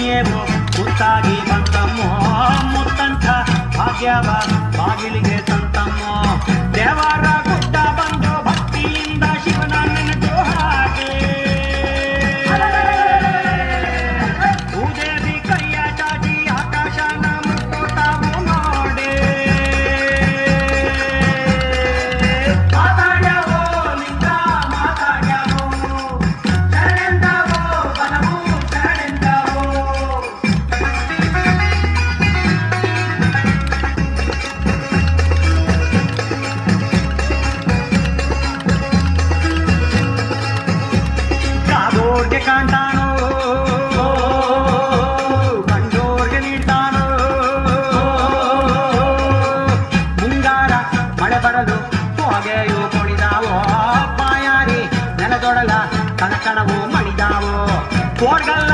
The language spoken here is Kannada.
ಮುನಿಯೇವೋ ಮುತ್ತಾಗಿ ಬಂತಮ್ಮೋ ಮುತ್ತಂಥ ಭಾಗ್ಯವ ಬಾಗಿಲಿಗೆ ತಂತಮ್ಮೋ ದೇವರ ಗುಡ್ಡ ಬಂದು ಭಕ್ತಿಯಿಂದ ಶಿವನ ನೆನಪು ಹಾಗೆ ಭೂದೇವಿ ಕೈಯ ಚಾಚಿ ಆಕಾಶನ ಮುಟ್ಟುತ್ತಾವು ನೋಡೆ ಮಾತಾಡ್ಯಾವೋ ಲಿಂಗ ಮಾತಾಡ್ಯಾವೋ ಶರಣೆಂದಾವೋ ಬನವು ಶರಣೆಂದಾವೋ ಕಾದೋರ್ಗೆ ಕಾಣ್ತಾನೋ ಕಂಡೋರ್ಗೆ ನೀಡ್ತಾನೋ ಮುಂಗಾರ ಮಳೆ ಬರಲು ಹೊಗೆಯು ಕೊಡಿದಾವೋ ಬಾಯಾರಿ ನೆಲದೊಡಲ ಕಣಕಣವು ಮಣಿದಾವೋ ಕೋಡ್ಗಲ್ಲ